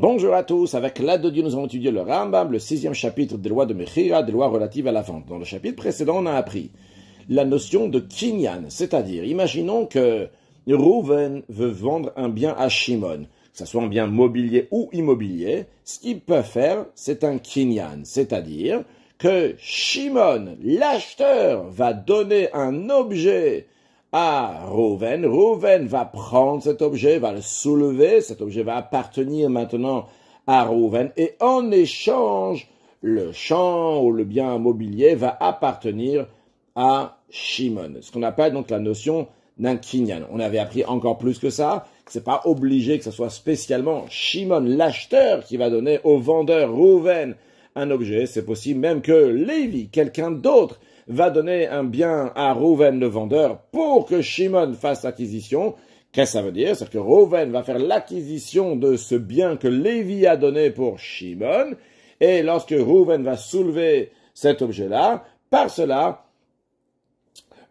Bonjour à tous, avec l'aide de Dieu, nous allons étudier le Rambam, le 6e chapitre des lois de Mechira, des lois relatives à la vente. Dans le chapitre précédent, on a appris la notion de kinyan, c'est-à-dire, imaginons que Reuven veut vendre un bien à Shimon, que ce soit un bien mobilier ou immobilier. Ce qu'il peut faire, c'est un kinyan, c'est-à-dire que Shimon, l'acheteur, va donner un objet à Reuven. Reuven va prendre cet objet, va le soulever, cet objet va appartenir maintenant à Reuven, et en échange, le champ ou le bien immobilier va appartenir à Shimon. Ce qu'on appelle donc la notion d'un kinyan. On avait appris encore plus que ça, que c'est pas obligé que ce soit spécialement Shimon, l'acheteur, qui va donner au vendeur Reuven un objet. C'est possible même que Lévi, quelqu'un d'autre, va donner un bien à Reuven le vendeur pour que Shimon fasse l'acquisition. Qu'est-ce que ça veut dire? C'est que Reuven va faire l'acquisition de ce bien que Lévi a donné pour Shimon, et lorsque Reuven va soulever cet objet-là, par cela,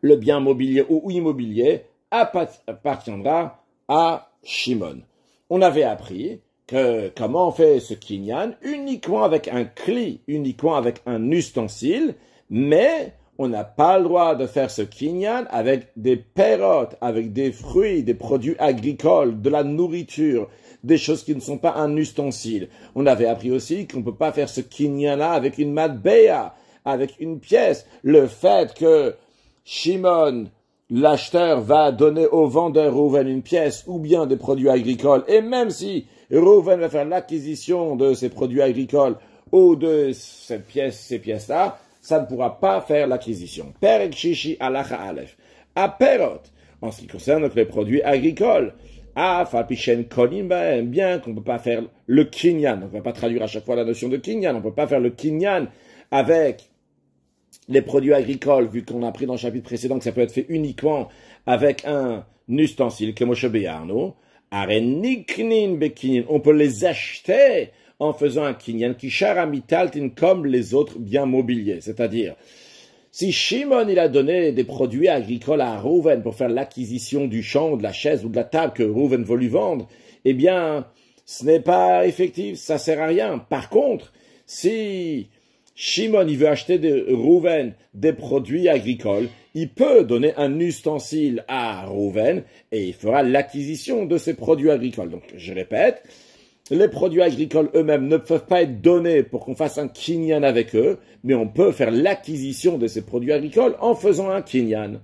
le bien mobilier ou immobilier appartiendra à Shimon. On avait appris que comment on fait ce kinyan uniquement avec un cli, uniquement avec un ustensile, mais on n'a pas le droit de faire ce kinyan avec des pérotes, avec des fruits, des produits agricoles, de la nourriture, des choses qui ne sont pas un ustensile. On avait appris aussi qu'on ne peut pas faire ce kinyan-là avec une matbea, avec une pièce. Le fait que Shimon, l'acheteur, va donner au vendeur Reuven une pièce ou bien des produits agricoles, et même si Reuven va faire l'acquisition de ces produits agricoles ou de ces pièces-là, ça ne pourra pas faire l'acquisition. Perek Shishi Alacha Aleph. À Perot, en ce qui concerne les produits agricoles, à Fapichen Kolimba, bien qu'on ne peut pas faire le kinyan. On ne va pas traduire à chaque fois la notion de kinyan. On ne peut pas faire le kinyan avec les produits agricoles, vu qu'on a appris dans le chapitre précédent que ça peut être fait uniquement avec un ustensile, comme Moshe Beyarno. Areniknin Bekinin. On peut les acheter en faisant un kinyan qui charamitaltin comme les autres biens mobiliers. C'est-à-dire, si Shimon il a donné des produits agricoles à Reuven pour faire l'acquisition du champ, de la chaise ou de la table que Reuven veut lui vendre, eh bien, ce n'est pas effectif, ça sert à rien. Par contre, si Shimon il veut acheter de Reuven des produits agricoles, il peut donner un ustensile à Reuven et il fera l'acquisition de ces produits agricoles. Donc, je répète, les produits agricoles eux-mêmes ne peuvent pas être donnés pour qu'on fasse un kinyan avec eux, mais on peut faire l'acquisition de ces produits agricoles en faisant un kinyan.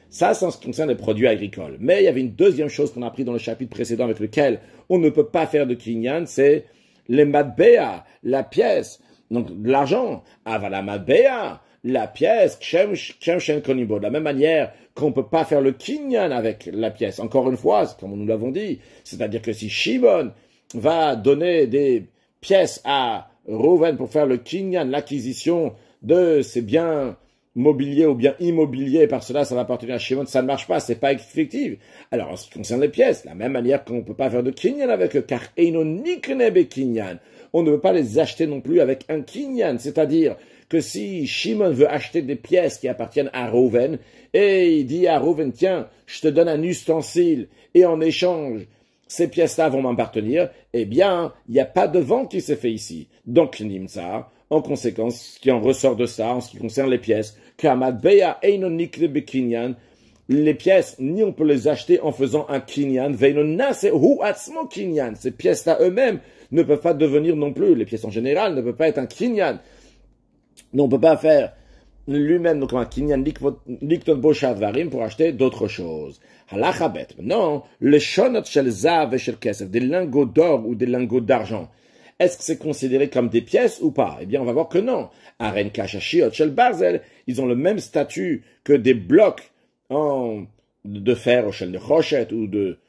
Ça, c'est en ce qui concerne les produits agricoles. Mais il y avait une deuxième chose qu'on a appris dans le chapitre précédent avec lequel on ne peut pas faire de kinyan, c'est les matbea, la pièce, donc de l'argent. Avala matbea, la pièce, de la même manière qu'on ne peut pas faire le kinyan avec la pièce. Encore une fois, comme nous l'avons dit, c'est-à-dire que si Shimon va donner des pièces à Reuven pour faire le kinyan, l'acquisition de ces biens mobiliers ou biens immobiliers, par cela, ça va appartenir à Shimon, ça ne marche pas, c'est pas effectif. Alors, en ce qui concerne les pièces, la même manière qu'on ne peut pas faire de kinyan avec eux, car eino niknebe kinyan, on ne peut pas les acheter non plus avec un kinyan, c'est-à-dire que si Shimon veut acheter des pièces qui appartiennent à Reuven, et il dit à Reuven, tiens, je te donne un ustensile, et en échange, ces pièces-là vont m'appartenir, eh bien, il n'y a pas de vente qui s'est fait ici. Donc, Nimsa, en conséquence, ce qui en ressort de ça, en ce qui concerne les pièces, les pièces, ni on peut les acheter en faisant un kinyan, kinyan. Ces pièces-là eux-mêmes ne peuvent pas devenir non plus, les pièces en général ne peuvent pas être un kinyan. Donc, on ne peut pas faire lui-même, donc un kinyan likton boshat varim pour acheter d'autres choses. Halachabet. Non, le shonot shel zav et shel kesef, des lingots d'or ou des lingots d'argent. Est-ce que c'est considéré comme des pièces ou pas? Eh bien, on va voir que non. Aren kashashiot shel barzel, ils ont le même statut que des blocs de fer ou shel nechoshet ou de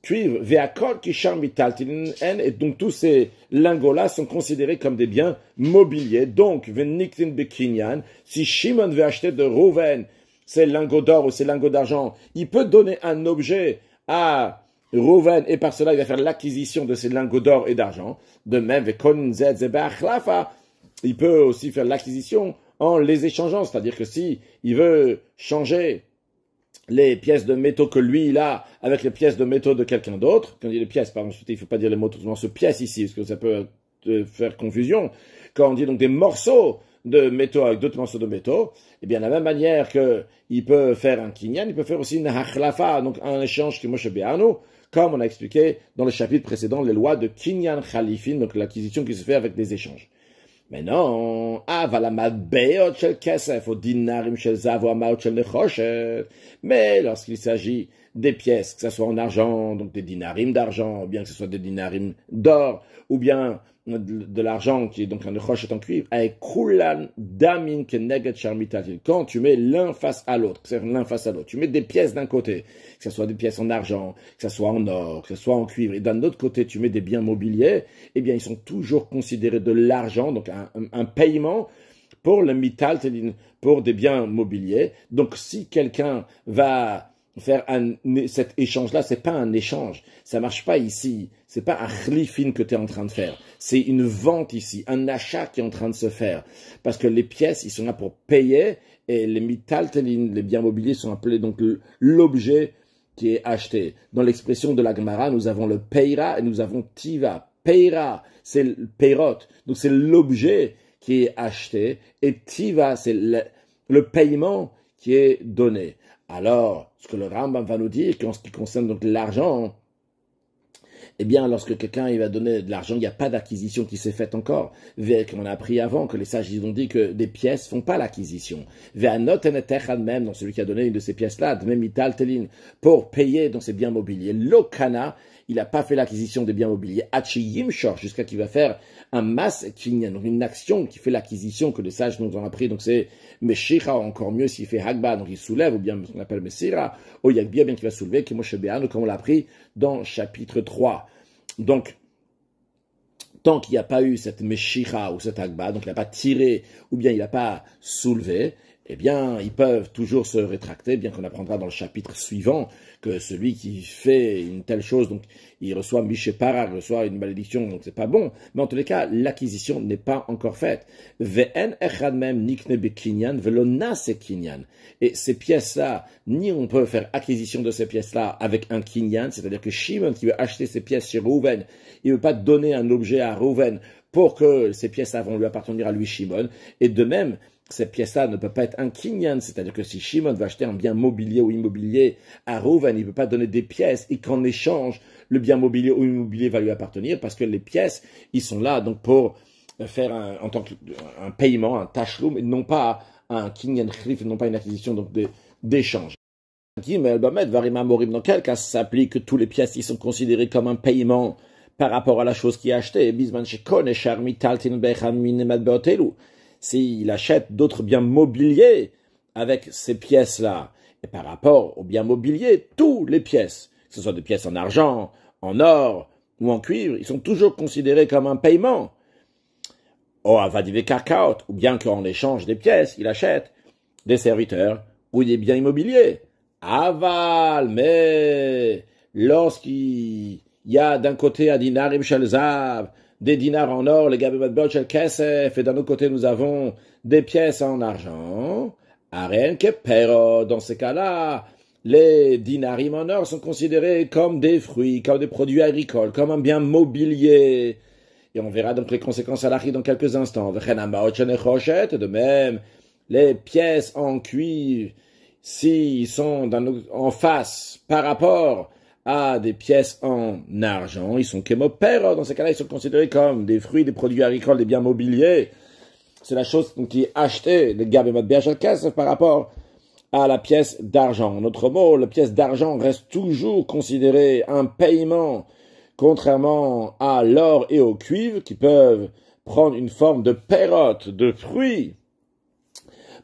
cuivre. Ve'akol kishar mitaltin en, et donc tous ces lingots-là sont considérés comme des biens mobiliers. Donc, ve'niktin bekinyan, si Shimon veut acheter de Reuven ces lingots d'or ou ces lingots d'argent, il peut donner un objet à Reuven et par cela il va faire l'acquisition de ces lingots d'or et d'argent. De même, il peut aussi faire l'acquisition en les échangeant, c'est-à-dire que si il veut changer les pièces de métaux que lui il a avec les pièces de métaux de quelqu'un d'autre. Quand on dit les pièces, pardon, il ne faut pas dire les mots tout simplement ce pièce ici, parce que ça peut faire confusion. Quand on dit donc des morceaux de métaux avec d'autres morceaux de métaux, eh bien, de la même manière qu'il peut faire un kinyan, il peut faire aussi une hachlafa, donc un échange qui Moshe Be'anu, comme on a expliqué dans le chapitre précédent, les lois de kinyan khalifin, donc l'acquisition qui se fait avec des échanges. Mais non, mais lorsqu'il s'agit des pièces, que ce soit en argent, donc des dinarim d'argent, ou bien que ce soit des dinarim d'or, ou bien de l'argent qui est donc un nechoshet en cuivre, avec kulan damin keneged sharmitatil. Quand tu mets l'un face à l'autre, c'est-à-dire l'un face à l'autre, tu mets des pièces d'un côté, que ce soit des pièces en argent, que ce soit en or, que ce soit en cuivre, et d'un autre côté tu mets des biens mobiliers, eh bien ils sont toujours considérés de l'argent, donc un paiement pour le mitaltelin, pour des biens mobiliers. Donc si quelqu'un va faire cet échange-là, c'est pas un échange. Ça marche pas ici. C'est pas un chlifin que tu es en train de faire. C'est une vente ici, un achat qui est en train de se faire. Parce que les pièces, ils sont là pour payer et les mitaltelin, les biens mobiliers sont appelés donc l'objet qui est acheté. Dans l'expression de la Gemara, nous avons le peira et nous avons tiva. Peira, c'est le peirot. Donc c'est l'objet qui est acheté et tiva, c'est le paiement qui est donné. Alors, ce que le Rambam va nous dire, qu'en ce qui concerne donc l'argent, eh bien, lorsque quelqu'un il va donner de l'argent, il n'y a pas d'acquisition qui s'est faite encore. On a appris avant que les sages ils ont dit que des pièces font pas l'acquisition. Même dans celui qui a donné une de ces pièces-là, de même pour payer dans ses biens mobiliers. Lokana, il n'a pas fait l'acquisition des biens mobiliers. Achiyimshor, jusqu'à qu'il va faire un mas kinyan, donc une action qui fait l'acquisition que les sages nous ont appris. Donc c'est Meshira, encore mieux s'il fait Hagba, donc il soulève, ou bien ce qu'on appelle Messira, ou il y a bien qu'il va soulever, qui Moshe Be'anu, comme on l'a appris dans chapitre 3. Donc, tant qu'il n'y a pas eu cette Meshira ou cette Hagba, donc il n'a pas tiré, ou bien il n'a pas soulevé, eh bien, ils peuvent toujours se rétracter, bien qu'on apprendra dans le chapitre suivant que celui qui fait une telle chose, donc il reçoit Mishepara, il reçoit une malédiction, donc c'est pas bon. Mais en tous les cas, l'acquisition n'est pas encore faite. Ve'en echad mem nikne bekinyan, velo nase kinyan. Et ces pièces-là, ni on peut faire acquisition de ces pièces-là avec un kinyan, c'est-à-dire que Shimon qui veut acheter ces pièces chez Reuven, il ne veut pas donner un objet à Reuven pour que ces pièces-là vont lui appartenir à lui, Shimon. Et de même, cette pièce-là ne peut pas être un kinyan, c'est-à-dire que si Shimon va acheter un bien mobilier ou immobilier à Reuven, il ne peut pas donner des pièces et qu'en échange, le bien mobilier ou immobilier va lui appartenir parce que les pièces, ils sont là donc pour faire en tant qu'un paiement, un tachloum, et non pas un kinyan chlif, non pas une acquisition donc d'échange. Dans quel cas ça s'applique que toutes les pièces ils sont considérées comme un paiement par rapport à la chose qui est achetée? S'il achète d'autres biens mobiliers avec ces pièces-là, et par rapport aux biens mobiliers, toutes les pièces, que ce soit des pièces en argent, en or ou en cuivre, ils sont toujours considérés comme un paiement. Ou bien qu'en échange des pièces, il achète des serviteurs ou des biens immobiliers. Aval, mais lorsqu'il y a d'un côté un dinarim shalzav, des dinars en or, les gabématbot shel kesef, et d'un autre côté nous avons des pièces en argent, aren kepero, dans ces cas-là, les dinarim en or sont considérés comme des fruits, comme des produits agricoles, comme un bien mobilier. Et on verra donc les conséquences à l'arri dans quelques instants. De même, les pièces en cuivre, s'ils sont en face par rapport à des pièces en argent, ils sont kémopéro. Dans ces cas-là, ils sont considérés comme des fruits, des produits agricoles, des biens mobiliers. C'est la chose qui est achetée, les gabémat béachalkes, par rapport à la pièce d'argent. En autre mot, la pièce d'argent reste toujours considérée un paiement, contrairement à l'or et au cuivre, qui peuvent prendre une forme de pérote, de fruits,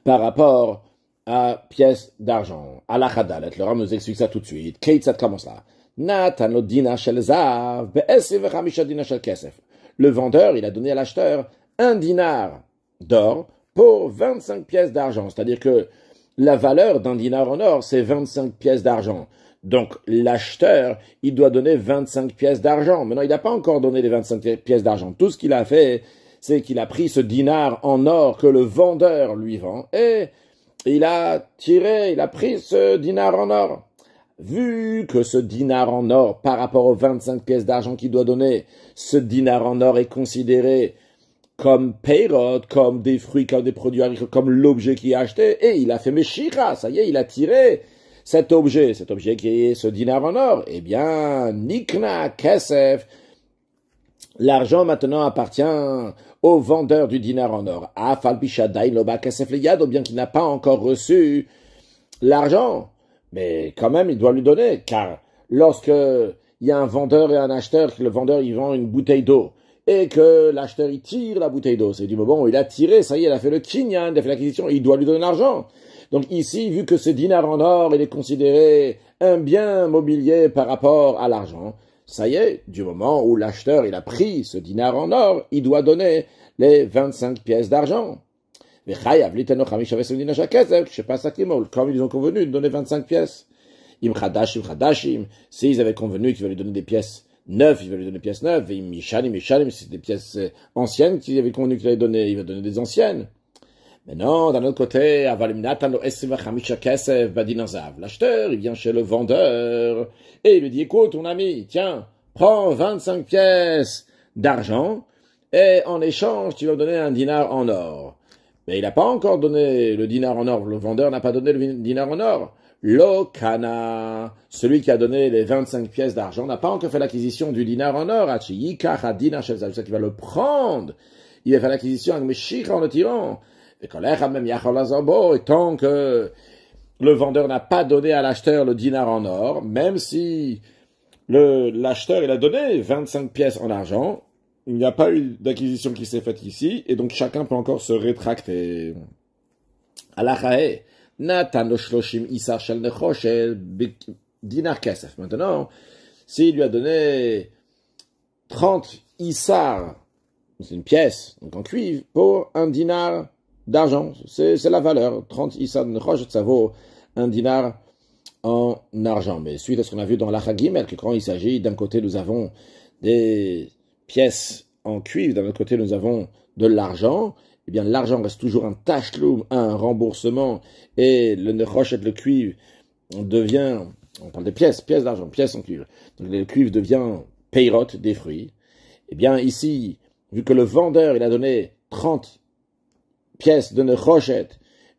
par rapport à pièce d'argent. À la Khadalet, le Ram nous explique ça tout de suite. Keitzat commence là. Natano dina shel zav, be'esev v'chamisha dina shel kesef. Le vendeur, il a donné à l'acheteur un dinar d'or pour 25 pièces d'argent. C'est-à-dire que la valeur d'un dinar en or, c'est 25 pièces d'argent. Donc, l'acheteur, il doit donner 25 pièces d'argent. Maintenant, il n'a pas encore donné les 25 pièces d'argent. Tout ce qu'il a fait, c'est qu'il a pris ce dinar en or que le vendeur lui vend et il a pris ce dinar en or. Vu que ce dinar en or, par rapport aux 25 pièces d'argent qu'il doit donner, ce dinar en or est considéré comme peyrot, comme des fruits, comme des produits agricoles, comme l'objet qu'il a acheté, et il a fait Meshira, ça y est, il a tiré cet objet qui est ce dinar en or. Eh bien, Nikna Kesef, l'argent maintenant appartient au vendeur du dinar en or. Afal Bishadai Loba Kesef Leyad, ou bien qu'il n'a pas encore reçu l'argent. Mais quand même, il doit lui donner, car lorsque il y a un vendeur et un acheteur, que le vendeur il vend une bouteille d'eau, et que l'acheteur il tire la bouteille d'eau, c'est du moment où il a tiré, ça y est, il a fait le kinyan, il a fait l'acquisition, il doit lui donner l'argent. Donc ici, vu que ce dinar en or, il est considéré un bien mobilier par rapport à l'argent, ça y est, du moment où l'acheteur il a pris ce dinar en or, il doit donner les 25 pièces d'argent. Comme ils ont convenu de donner 25 pièces. S'ils avaient convenu qu'ils allaient donner des pièces neuves, ils allaient donner des pièces neuves. Si c'est des pièces anciennes qu'ils avaient convenu qu'ils allaient donner, ils allaient donner des anciennes. Mais non, d'un autre côté, l'acheteur, il vient chez le vendeur et il lui dit, écoute, ton ami, tiens, prends 25 pièces d'argent et en échange, tu vas me donner un dinar en or. Mais il n'a pas encore donné le dinar en or. Le vendeur n'a pas donné le dinar en or. Lokana, celui qui a donné les 25 pièces d'argent, n'a pas encore fait l'acquisition du dinar en or. Il va le prendre. Il va faire l'acquisition avec Meshira en le tirant. Et tant que le vendeur n'a pas donné à l'acheteur le dinar en or, même si l'acheteur il a donné 25 pièces en argent, il n'y a pas eu d'acquisition qui s'est faite ici, et donc chacun peut encore se rétracter. Alachae, Nathan Shloshim Isar Shel Nechoshel Dinar Kesef. Maintenant, s'il lui a donné 30 Isar, c'est une pièce, donc en cuivre, pour un dinar d'argent, c'est la valeur. 30 Isar de Nechoshet, ça vaut un dinar en argent. Mais suite à ce qu'on a vu dans l'Achagimel, que quand il s'agit, d'un côté nous avons des pièces en cuivre, d'un autre côté nous avons de l'argent, eh bien l'argent reste toujours un tachloum, un remboursement, et le nechoshet, le cuivre, devient, on parle des pièces d'argent, pièces en cuivre, donc le cuivre devient peyrot, des fruits. Eh bien ici, vu que le vendeur il a donné 30 pièces de nechoshet,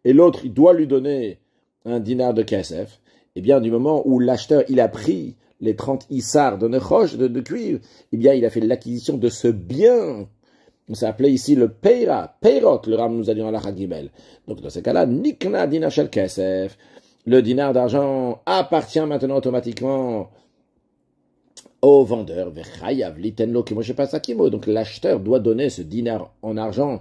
et l'autre il doit lui donner un dinar de kesef, eh bien du moment où l'acheteur il a pris les 30 issars de nechosh, de cuivre, eh bien, il a fait l'acquisition de ce bien. Ça s'appelait ici le peira, peirot, le Ram nous a dit dans la Hagimel. Donc, dans ce cas-là, nikna dinar shel kesef. Le dinar d'argent appartient maintenant automatiquement au vendeur. Vechayav litenlo kemoshe pasakimo. Donc, l'acheteur doit donner ce dinar en argent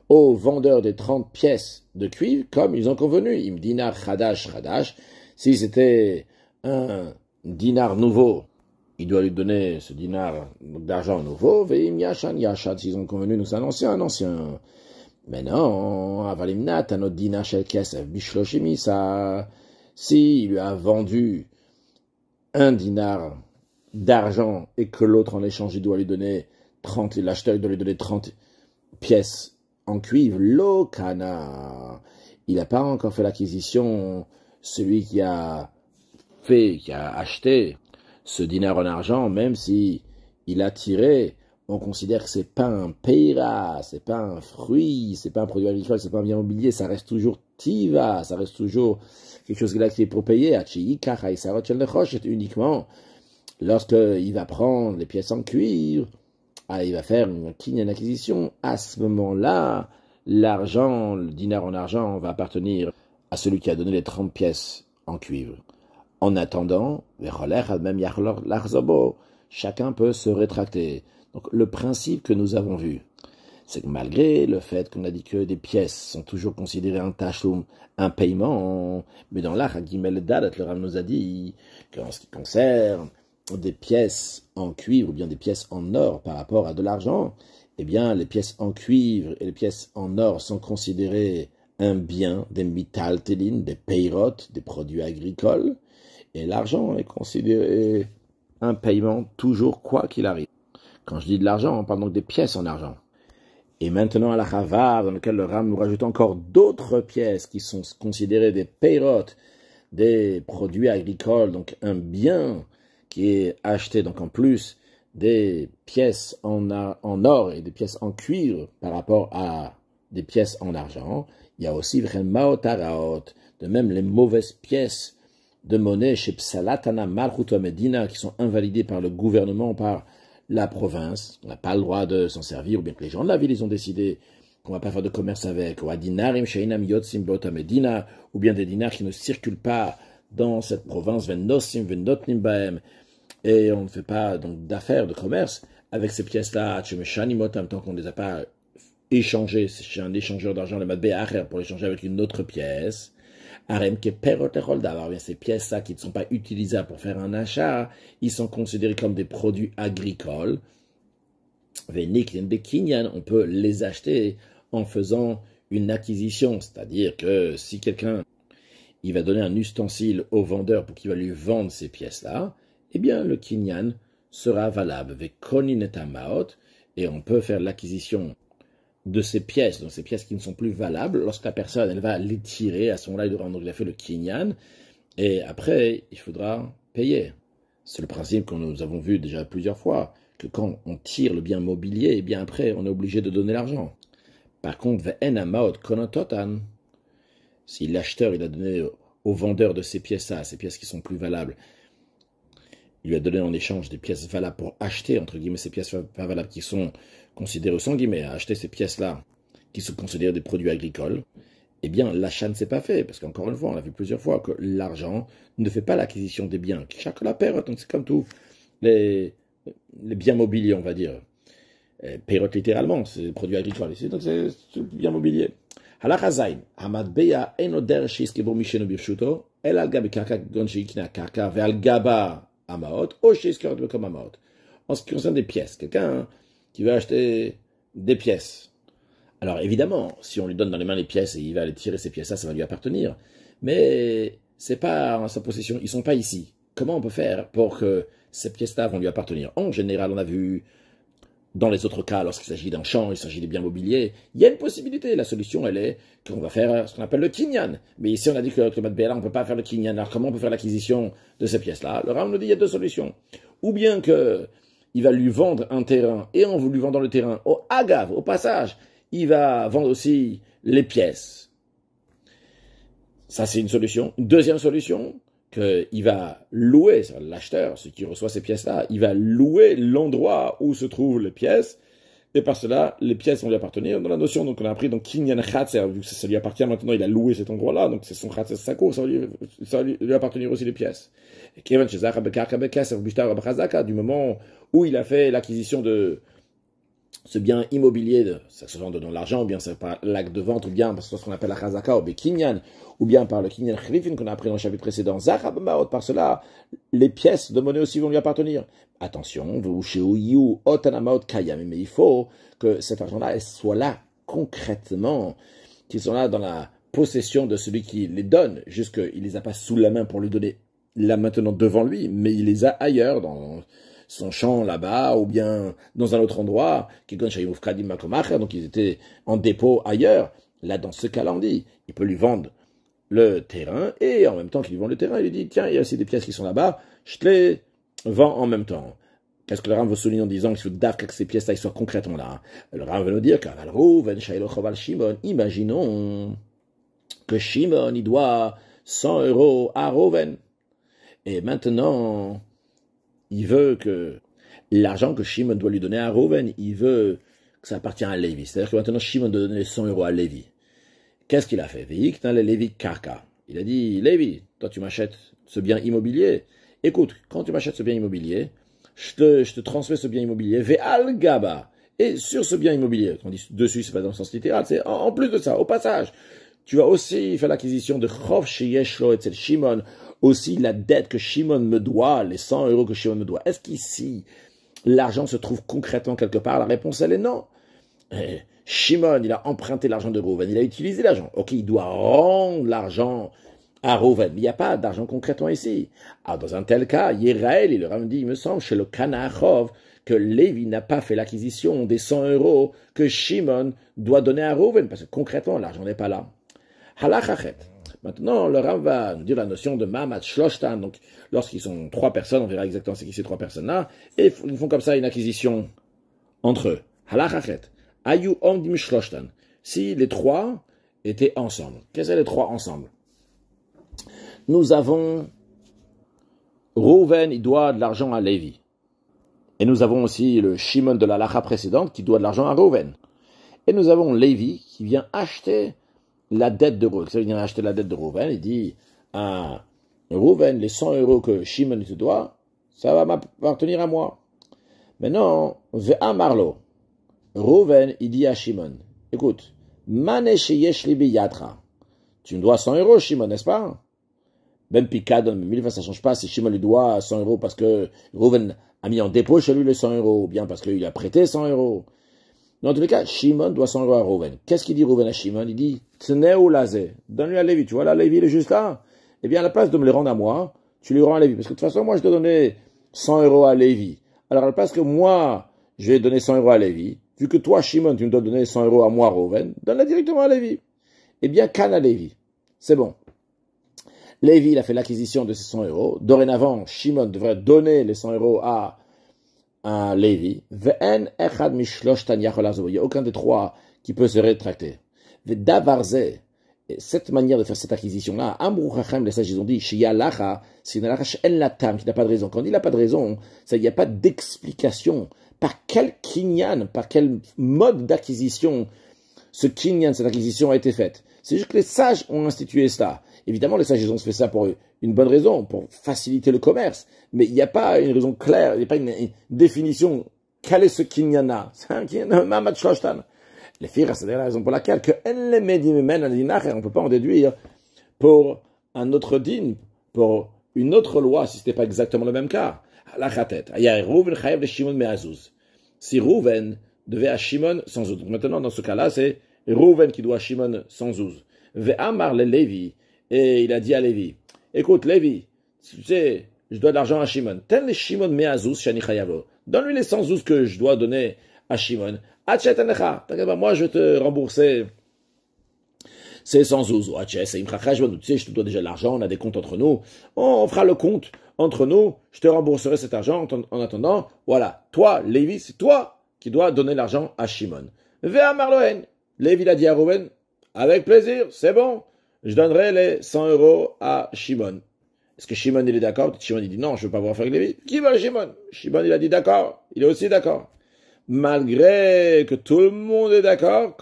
au vendeur des 30 pièces de cuivre, comme ils ont convenu. Im dinar chadash. Si c'était un dinar nouveau, il doit lui donner ce dinar d'argent nouveau, veim yashan, s'ils ont convenu, nous c'est un ancien. Mais non, avalimnat, un autre dinar shel kesef, bishloshimi, ça, si il lui a vendu un dinar d'argent et que l'autre en échange, il doit lui donner 30, l'acheteur, il doit lui donner 30 pièces en cuivre, lokana, il n'a pas encore fait l'acquisition, celui qui a acheté ce dinar en argent, même si il a tiré, on considère que c'est pas un peira, c'est pas un fruit, c'est pas un produit agricole, c'est pas un bien mobilier, ça reste toujours tiva, ça reste toujours quelque chose qui est pour payer. C'est uniquement lorsqu'il va prendre les pièces en cuivre, il va faire une acquisition. À ce moment-là, l'argent, le dinar en argent va appartenir à celui qui a donné les 30 pièces en cuivre. En attendant, chacun peut se rétracter. Donc le principe que nous avons vu, c'est que malgré le fait qu'on a dit que des pièces sont toujours considérées un tachloum, un paiement, mais dans l'Ach Gimel Dalet, le Ram nous a dit qu'en ce qui concerne des pièces en cuivre ou bien des pièces en or par rapport à de l'argent, eh bien les pièces en cuivre et les pièces en or sont considérées un bien, des mitaltelin, des peirot, des produits agricoles, et l'argent est considéré un paiement toujours quoi qu'il arrive. Quand je dis de l'argent, on parle donc des pièces en argent. Et maintenant, à la Chavav, dans lequel le Ram nous rajoute encore d'autres pièces qui sont considérées des peirotes, des produits agricoles, donc un bien qui est acheté, donc en plus des pièces en or et des pièces en cuivre par rapport à des pièces en argent. Il y a aussi de même les mauvaises pièces de monnaie chez Psalatana Malchut Medina qui sont invalidées par le gouvernement, par la province. On n'a pas le droit de s'en servir, ou bien que les gens de la ville, ils ont décidé qu'on ne va pas faire de commerce avec, ou dinarim sheinam yotzim bota Medina, ou bien des dinars qui ne circulent pas dans cette province, venosim venotnim baem, et on ne fait pas donc d'affaires, de commerce avec ces pièces-là, tant qu'on ne les a pas échangées, c'est un échangeur d'argent, le matbe acher, pour échanger avec une autre pièce. Arem ke perot echoldavar, bien ces pièces-là qui ne sont pas utilisables pour faire un achat, ils sont considérés comme des produits agricoles. On peut les acheter en faisant une acquisition, c'est-à-dire que si quelqu'un il va donner un ustensile au vendeur pour qu'il va lui vendre ces pièces-là, eh bien le kinyan sera valable avec konin et amaot, et on peut faire l'acquisition de ces pièces, donc ces pièces qui ne sont plus valables, lorsque la personne elle va les tirer, à ce moment-là il devra donc il a fait le kinyan, et après il faudra payer. C'est le principe que nous avons vu déjà plusieurs fois, que quand on tire le bien mobilier, eh bien après on est obligé de donner l'argent. Par contre, ve'en amaot konototan, si l'acheteur il a donné au vendeur de ces pièces-là, ces pièces qui sont plus valables, il lui a donné en échange des pièces valables pour acheter, entre guillemets, ces pièces pas valables qui sont considérées, sans guillemets, à acheter ces pièces-là, qui sont considérées des produits agricoles, eh bien, l'achat ne s'est pas fait, parce qu'encore une fois, on a vu plusieurs fois que l'argent ne fait pas l'acquisition des biens, chaque la perd, donc c'est comme tout, les biens mobiliers, on va dire. Payrote littéralement, c'est des produits agricoles ici, donc c'est bien mobilier. Halacha zayin, hamatbeya eno derech shiskebo mishenu birshuto, el al gabi karka gon sheikna karka ve'al gaba amaot, o shiskor bekom amaot. En ce qui concerne des pièces, quelqu'un qui veut acheter des pièces. Alors évidemment, si on lui donne dans les mains les pièces et il va aller tirer ces pièces-là, ça va lui appartenir. Mais c'est pas en sa possession, ils sont pas ici. Comment on peut faire pour que ces pièces-là vont lui appartenir? En général, on a vu dans les autres cas, lorsqu'il s'agit d'un champ, il s'agit des biens mobiliers, il y a une possibilité. La solution, elle est qu'on va faire ce qu'on appelle le kinyan. Mais ici, on a dit que le matbéla, on ne peut pas faire le kinyan. Alors, comment on peut faire l'acquisition de ces pièces-là? Le Ram nous dit qu'il y a deux solutions. Ou bien qu'il va lui vendre un terrain, et en lui vendant le terrain, au agav, au passage, il va vendre aussi les pièces. Ça, c'est une solution. Une deuxième solution, qu'il va louer, l'acheteur, celui qui reçoit ces pièces-là, il va louer l'endroit où se trouvent les pièces, et par cela, les pièces vont lui appartenir. Dans la notion, donc, on a appris, donc, Kinyan Khatser, vu que ça lui appartient maintenant, il a loué cet endroit-là, donc c'est son Khatser, sa cour, ça va lui appartenir aussi les pièces. Et Kevin Shezach, du moment où il a fait l'acquisition de ce bien immobilier, ça se vend dans l'argent, ou bien c'est par l'acte de vente, ou bien par ce qu'on appelle la chazaka, ou kinyan, ou bien par le kinyan chlifin qu'on a appris dans le chapitre précédent. Par cela, les pièces de monnaie aussi vont lui appartenir. Attention, mais il faut que cet argent-là soit là concrètement, qu'ils sont là dans la possession de celui qui les donne, jusqu'il les a pas sous la main pour lui donner là maintenant devant lui, mais il les a ailleurs, dans son champ là-bas, ou bien dans un autre endroit, donc ils étaient en dépôt ailleurs. Là, dans ce cas-là, on dit, il peut lui vendre le terrain, et en même temps qu'il lui vend le terrain, il lui dit, tiens, il y a aussi des pièces qui sont là-bas, je te les vends en même temps. Qu'est-ce que le Ram veut souligner en disant qu'il faut que ces pièces-là soient concrètement là? Le Ram veut nous dire imaginons que Shimon, il doit 100 € à Reuven. Et maintenant, il veut que l'argent que Shimon doit lui donner à Reuven, il veut que ça appartient à Lévi. C'est-à-dire que maintenant, Shimon doit donner 100 € à Lévi. Qu'est-ce qu'il a fait? Lévi Karka. Il a dit, Lévi, toi tu m'achètes ce bien immobilier. Écoute, quand tu m'achètes ce bien immobilier, je te transmets ce bien immobilier, Ve'al Gaba. Et sur ce bien immobilier, on dit dessus, c'est pas dans le sens littéral, c'est en plus de ça, au passage, tu vas aussi faire l'acquisition de Chov Sheyeshlo et Shimon, aussi la dette que Shimon me doit, les 100 € que Shimon me doit. Est-ce qu'ici, l'argent se trouve concrètement quelque part? La réponse, elle est non. Shimon, il a emprunté l'argent de Reuven, il a utilisé l'argent. Ok, il doit rendre l'argent à Rouven. Il n'y a pas d'argent concrètement ici. Alors, dans un tel cas, Yeraël, il leur a dit, il me semble, chez le Kanaachov, que Lévi n'a pas fait l'acquisition des 100 euros que Shimon doit donner à Rouven, parce que concrètement, l'argent n'est pas là. Halachachet. Maintenant, le Rav va nous dire la notion de Mamat Shloshtan. Donc, lorsqu'ils sont 3 personnes, on verra exactement c'est qui ces 3 personnes-là, et ils font comme ça une acquisition entre eux. Halachachet. Ayu omdim Shloshtan. Si les 3 étaient ensemble. Qu'est-ce que c'est les 3 ensemble? Nous avons Rouven, il doit de l'argent à Lévi. Et nous avons aussi le Shimon de la lacha précédente qui doit de l'argent à Rouven. Et nous avons Lévi qui vient acheter la dette de Rouven. Il vient acheter la dette de Rouven. Il dit à Rouven, les 100 euros que Shimon te doit, ça va m'appartenir à moi. Maintenant, Ve'a Marlo. Rouven, il dit à Shimon, écoute, Manesh yesh li biyatra. Tu me dois 100 euros, Shimon, n'est-ce pas? Ben Picadon, mille fois ça ne change pas si Shimon lui doit 100 euros parce que Rouven a mis en dépôt chez lui les 100 euros, ou bien parce qu'il a prêté 100 euros. Dans tous les cas, Shimon doit 100 euros à Rouven. Qu'est-ce qu'il dit Rouven à Shimon? Il dit, Tneu lazé, donne-lui à Lévi. Tu vois là, Lévi, il est juste là. Eh bien, à la place de me les rendre à moi, tu lui rends à Lévi. Parce que de toute façon, moi, je te donnais 100 euros à Lévi. Alors, à la place que moi, je vais donner 100 euros à Lévi, vu que toi, Shimon, tu me dois donner 100 euros à moi, Rouven, donne-la directement à Lévi. Eh bien, canne à Lévi. C'est bon. Lévi, il a fait l'acquisition de ces 100 euros. Dorénavant, Shimon devrait donner les 100 euros à Lévi. Il n'y a aucun des 3 qui peut se rétracter. Cette manière de faire cette acquisition-là, les sages ils ont dit, c'est une halacha qui n'a pas de raison. Quand il n'a pas de raison, il n'y a pas d'explication. Par quel kinyan, par quel mode d'acquisition ce kinyan, cette acquisition a été faite. C'est juste que les sages ont institué cela. Évidemment, les sages, ils ont fait ça pour une bonne raison, pour faciliter le commerce. Mais il n'y a pas une raison claire, il n'y a pas une définition. Quel est ce kinyana? C'est un kinyana, Mamad Shloshtan. Les filles, c'est la raison pour laquelle on ne peut pas en déduire pour un autre din, pour une autre loi, si ce n'était pas exactement le même cas. La chatet. Si Rouven devait à Shimon sans Zouz. Maintenant, dans ce cas-là, c'est Rouven qui doit à Shimon sans Zouz. Ve'amar le Lévi. Et il a dit à Lévi, écoute, Lévi, tu sais, je dois de l'argent à Shimon. Tel les Shimon me'azouz shani chayavo. Donne-lui les 100 zouz que je dois donner à Shimon. T'inquiète pas, moi, je vais te rembourser ces 100 zouz. Tu sais, je te dois déjà de l'argent, on a des comptes entre nous. On fera le compte entre nous, je te rembourserai cet argent en attendant. Voilà, toi, Lévi, c'est toi qui dois donner l'argent à Shimon. Ve'amar lohen. Lévi l'a dit à Rouven, avec plaisir, c'est bon. Je donnerai les 100 euros à Shimon. Est-ce que Shimon, il est d'accord? Shimon, il dit non, je ne veux pas voir avec Lévi. Qui veut Shimon? Shimon, il a dit d'accord. Il est aussi d'accord. Malgré que tout le monde est d'accord,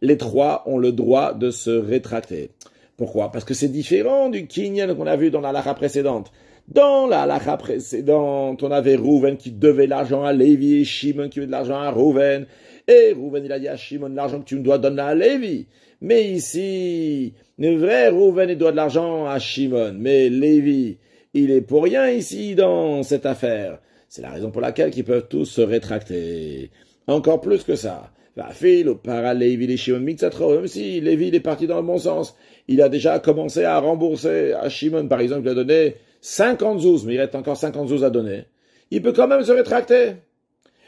les 3 ont le droit de se rétracter. Pourquoi? Parce que c'est différent du kinyan qu'on a vu dans la halakha précédente. Dans la halakha précédente, on avait Rouven qui devait l'argent à Lévi et Shimon qui devait de l'argent à Rouven. Et Rouven, il a dit à Shimon, l'argent que tu me dois donner à Lévi. Mais ici, le vrai Rouven, il doit de l'argent à Shimon. Mais Lévi, il est pour rien ici dans cette affaire. C'est la raison pour laquelle ils peuvent tous se rétracter. Encore plus que ça. Même si Lévi il est parti dans le bon sens, il a déjà commencé à rembourser à Shimon, par exemple, il a donné 50 zouz, mais il reste encore 50 zouz à donner. Il peut quand même se rétracter.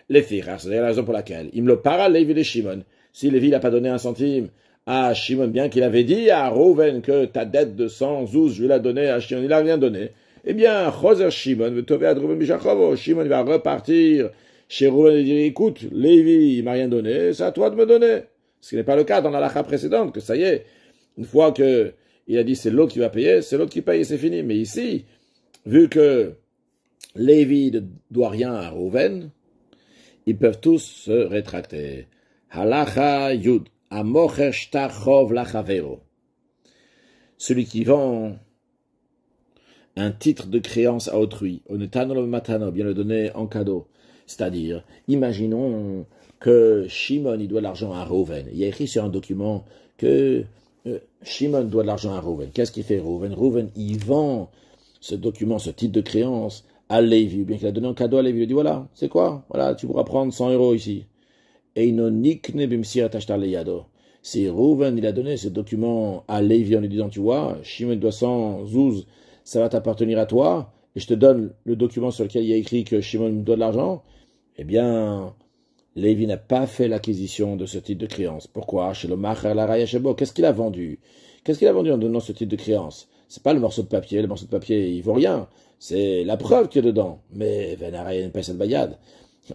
Les filles, c'est la raison pour laquelle il me le para Lévi et Shimon. Si Lévi n'a pas donné un centime à Shimon, bien qu'il avait dit à Rouven que ta dette de 100 zouz, je vais la donner à Shimon, il n'a rien donné. Eh bien, Choser Shimon, Shimon va repartir chez Rouven et dire, écoute, Lévi, il m'a rien donné, c'est à toi de me donner. Ce qui n'est pas le cas dans la halakha précédente, que ça y est, une fois que il a dit c'est l'autre qui va payer, c'est l'autre qui paye et c'est fini. Mais ici, vu que Lévi ne doit rien à Rouven, ils peuvent tous se rétracter. Halakha Yud, Amocher Shtachov Lachavero. Celui qui vend un titre de créance à autrui, Onetano Matano, bien le donner en cadeau. C'est-à-dire, imaginons que Shimon, il doit de l'argent à Rouven. Il y a écrit sur un document que Shimon doit de l'argent à Rouven. Qu'est-ce qu'il fait Rouven? Rouven, il vend ce document, ce titre de créance à Lévi, bien qu'il a donné en cadeau à Lévi. Il dit, voilà, c'est quoi? Voilà, tu pourras prendre 100 euros ici. Et Si Reuven, il a donné ce document à Lévi en lui disant, tu vois, Shimon doit 100 zouz, ça va t'appartenir à toi, et je te donne le document sur lequel il y a écrit que Shimon me doit de l'argent, eh bien, Lévi n'a pas fait l'acquisition de ce titre de créance. Pourquoi? Chez le Macher la Raya Shebo, qu'est-ce qu'il a vendu? Qu'est-ce qu'il a vendu en donnant ce titre de créance? C'est pas le morceau de papier il vaut rien. C'est la preuve qu'il y a dedans. Mais Venarayen Pesel Bayad,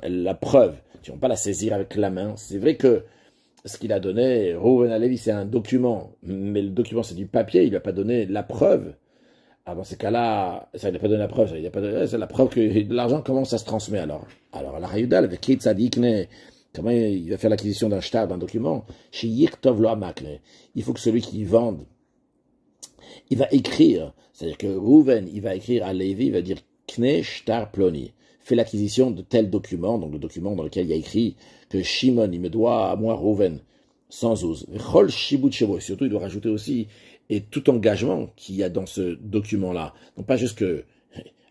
la preuve, tu ne vas pas la saisir avec la main. C'est vrai que ce qu'il a donné, Reuven à Lévi, c'est un document, mais le document c'est du papier, il lui a pas donné la preuve. Ah, dans ces cas-là, ça il n'a pas donné la preuve, c'est la preuve que l'argent commence à se transmettre alors. Alors, la Rayudal, avec Kit Sadikne, comment il va faire l'acquisition d'un shtar, d'un document? Chez Yiktov lo Amakne, il faut que celui qui vende, il va écrire, c'est-à-dire que Reuven, il va écrire à Lévi, il va dire Kne shtar ploni, fait l'acquisition de tel document, donc le document dans lequel il y a écrit que Shimon, il me doit à moi, Reuven, sans ouz. Chol shibut shebo. Surtout, il doit rajouter aussi et tout engagement qu'il y a dans ce document-là. Donc pas juste que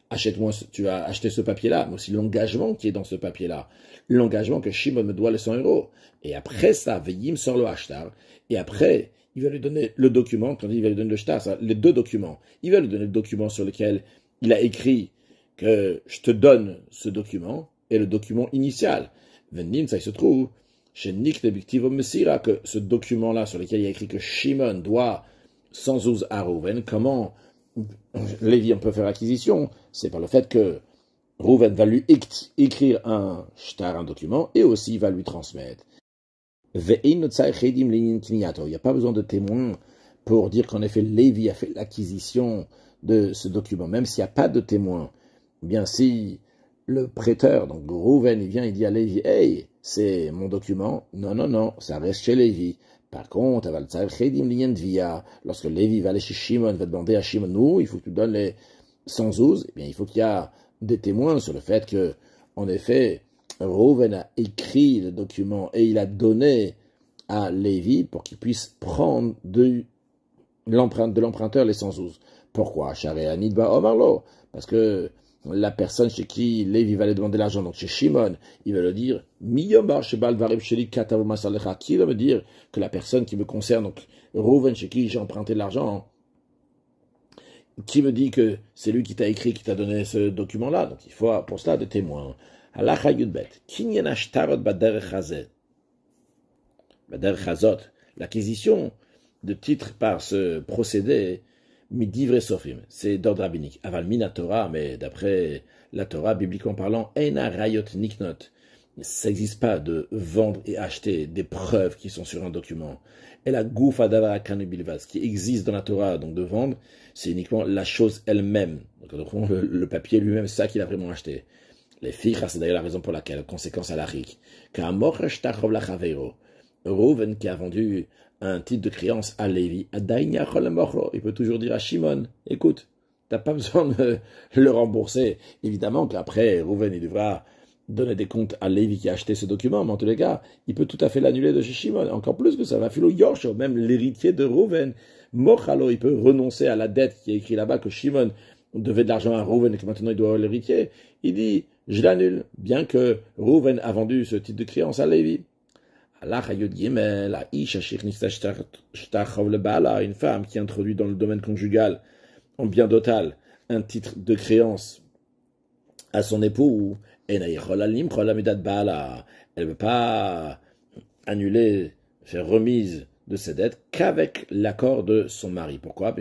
achète-moi, tu vas acheter ce papier-là, mais aussi l'engagement qui est dans ce papier-là. L'engagement que Shimon me doit les 100 euros. Et après ça, Veyim sort le hashtar. Et après, il va lui donner le document, quand il va lui donner le shtar, ça, les deux documents. Il va lui donner le document sur lequel il a écrit que je te donne ce document et le document initial. Venim, ça il se trouve chez Nik Debiktivo Messira, que ce document-là sur lequel il y a écrit que Shimon doit sans ouz à Reuven, comment Lévi peut faire acquisition? C'est par le fait que Reuven va lui écrire un shtar, un document, et aussi va lui transmettre. Il n'y a pas besoin de témoins pour dire qu'en effet Lévi a fait l'acquisition de ce document, même s'il n'y a pas de témoins. Bien si le prêteur, donc Reuven, il vient, il dit à Lévi, hey, c'est mon document. Non, ça reste chez Lévi. Par contre, lorsque Lévi va aller chez Shimon, va demander à Shimon, nous, il faut que tu donnes les 100 zouz, eh bien, il faut qu'il y ait des témoins sur le fait que, en effet, Reuven a écrit le document et il a donné à Lévi pour qu'il puisse prendre de l'emprunteur les 100 zouz. Pourquoi? Parce que la personne chez qui Lévi va aller demander l'argent, donc chez Shimon, il va le dire, qui va me dire que la personne qui me concerne, donc Reuven, chez qui j'ai emprunté de l'argent, qui me dit que c'est lui qui t'a écrit, qui t'a donné ce document-là. Donc il faut pour cela des témoins. L'acquisition de titres par ce procédé, midivre sofim, c'est d'ordre rabbinique. Aval mina Torah, mais d'après la Torah, bibliquement parlant, ena rayot niknot. Ça n'existe pas de vendre et acheter des preuves qui sont sur un document. Et la goufa davara kanubilvaz, qui existe dans la Torah, donc de vendre, c'est uniquement la chose elle-même. Donc le papier lui-même, c'est ça qu'il a vraiment acheté. Les filles, c'est d'ailleurs la raison pour laquelle, conséquence à la rik, Reuven qui a vendu un titre de créance à Lévi, il peut toujours dire à Shimon, écoute, t'as pas besoin de le rembourser. Évidemment qu'après, Reuven, il devra donner des comptes à Lévi qui a acheté ce document, mais en tous les cas, il peut tout à fait l'annuler de chez Shimon. Encore plus que ça va, Philo Yorsho, même l'héritier de Reuven, Mochalo, il peut renoncer à la dette qui est écrit là-bas que Shimon devait de l'argent à Reuven et que maintenant il doit avoir l'héritier. Il dit, je l'annule, bien que Reuven a vendu ce titre de créance à Lévi. Une femme qui introduit dans le domaine conjugal, en bien total, un titre de créance à son époux, elle ne peut pas annuler, faire remise de ses dettes qu'avec l'accord de son mari. Pourquoi?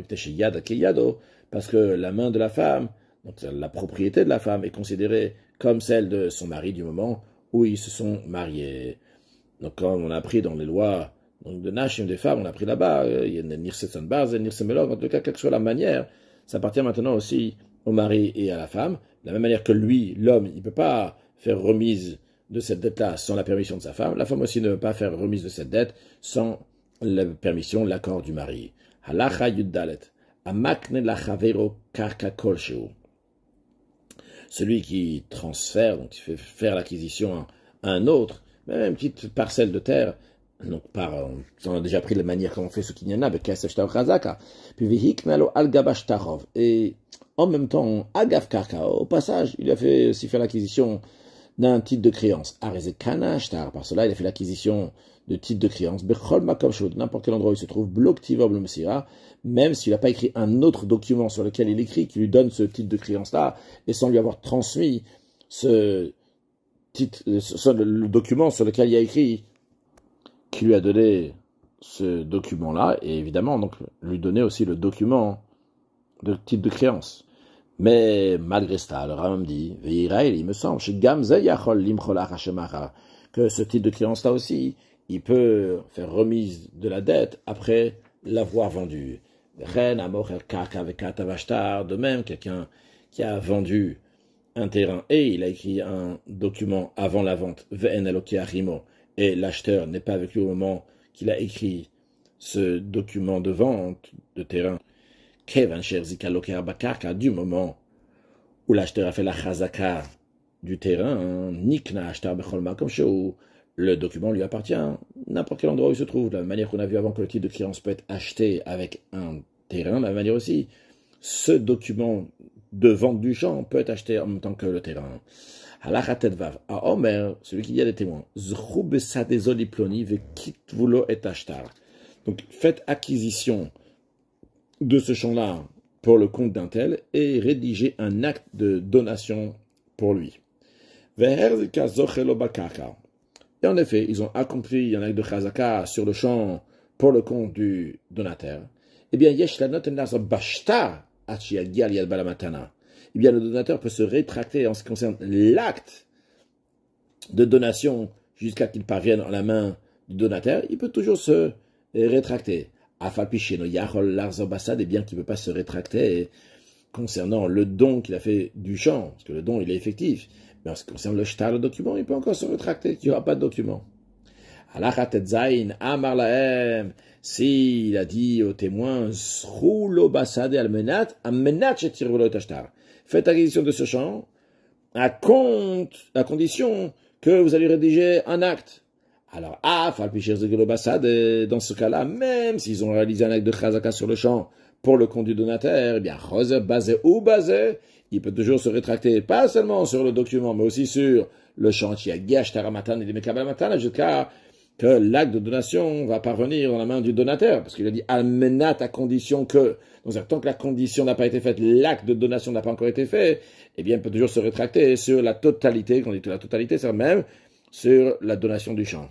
Parce que la main de la femme, donc la propriété de la femme, est considérée comme celle de son mari du moment où ils se sont mariés. Donc, comme on a appris dans les lois donc de Nashim des femmes, on a appris là-bas, il y a Nirsetson Baz, Nirsemelov, en tout cas, quelle que soit la manière, ça appartient maintenant aussi au mari et à la femme. De la même manière que lui, l'homme, il ne peut pas faire remise de cette dette-là sans la permission de sa femme. La femme aussi ne peut pas faire remise de cette dette sans la permission, l'accord du mari. Halacha Yuddalet. Amakne lachavero karka kolsheu. Celui qui transfère, donc qui fait faire l'acquisition à un autre, même une petite parcelle de terre, donc on a déjà pris la manière comment on fait ce kinyana, puis et en même temps, agav karka, au passage, il a fait aussi faire l'acquisition d'un titre de créance. Par cela, il a fait l'acquisition de titre de créance. N'importe quel endroit où il se trouve, même s'il n'a pas écrit un autre document sur lequel il écrit, qui lui donne ce titre de créance-là, et sans lui avoir transmis le document sur lequel il a écrit, qui lui a donné ce document-là, et évidemment, donc, lui donner aussi le document de titre de créance. Mais malgré cela, le Rambam dit, il me semble, que ce titre de créance-là aussi, il peut faire remise de la dette après l'avoir vendu. De même, quelqu'un qui a vendu un terrain et il a écrit un document avant la vente, et l'acheteur n'est pas avec lui au moment qu'il a écrit ce document de vente de terrain. Du moment où l'acheteur a fait la chazaka du terrain, nikna achetar bechol makom sheu, le document lui appartient, n'importe quel endroit où il se trouve. De la même manière qu'on a vu avant que le titre de créance peut être acheté avec un terrain, de la même manière aussi, ce document de vente du champ peut être acheté en même temps que le terrain. Halachatet vav, à Omer, celui qui dit à des témoins, zchou besadezoli ploni vekitvulo et ashtar. Donc faites acquisition de ce champ-là pour le compte d'un tel et rédigez un acte de donation pour lui. Et en effet, ils ont accompli un acte de chazaka sur le champ pour le compte du donateur. Eh bien, eh bien, le donateur peut se rétracter en ce qui concerne l'acte de donation jusqu'à qu'il parvienne en la main du donateur. Il peut toujours se rétracter. Et bien qu'il ne peut pas se rétracter concernant le don qu'il a fait du champ, parce que le don il est effectif. Mais en ce qui concerne le shtar, le document, il peut encore se rétracter, qu'il n'y aura pas de document. S'il a dit aux témoins, faites acquisition de ce champ à condition que vous allez rédiger un acte. Alors, dans ce cas-là, même s'ils ont réalisé un acte de chazaka sur le champ pour le compte du donateur, eh bien, il peut toujours se rétracter, pas seulement sur le document, mais aussi sur le champ qui a gâché taramatan et les mekabalamatan, jusqu'à que l'acte de donation va parvenir dans la main du donateur, parce qu'il a dit almenat à condition que, donc tant que la condition n'a pas été faite, l'acte de donation n'a pas encore été fait, eh bien, il peut toujours se rétracter sur la totalité, quand on dit la totalité, c'est même sur la donation du champ.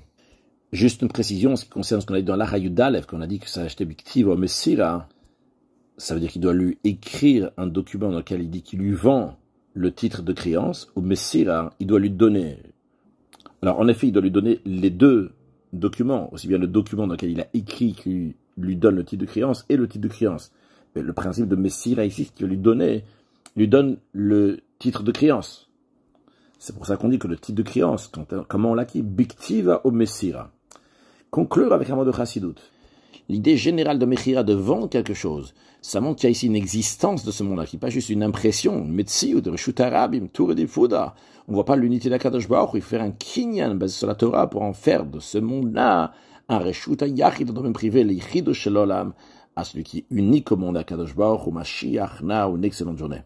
Juste une précision en ce qui concerne ce qu'on a dit dans l'Ara Yudalev, qu'on a dit que ça a acheté Biktiv au Messira, ça veut dire qu'il doit lui écrire un document dans lequel il dit qu'il lui vend le titre de créance, au Messira, il doit lui donner. Alors, en effet, il doit lui donner les deux documents, aussi bien le document dans lequel il a écrit qui lui donne le titre de créance et le titre de créance. Mais le principe de Messira ici, c'est qu'il lui donne le titre de créance. C'est pour ça qu'on dit que le titre de créance, comment on l'acquit, Biktiva au Messira. Conclure avec un mot de Chassidut. L'idée générale de Mechira de vendre quelque chose, ça montre qu'il y a ici une existence de ce monde-là, qui n'est pas juste une impression, Metsiut, Reshut Arabim, Tour et Fouda. On ne voit pas l'unité d'Akadosh Baruch Hu, il faut faire un kinyan basé sur la Torah pour en faire de ce monde-là un Reshut Yachid, dans le domaine privé, l'Ichido Shelolam, à celui qui est unique au monde d'Akadosh Baruch Hu, Mashiach, na, une excellente journée.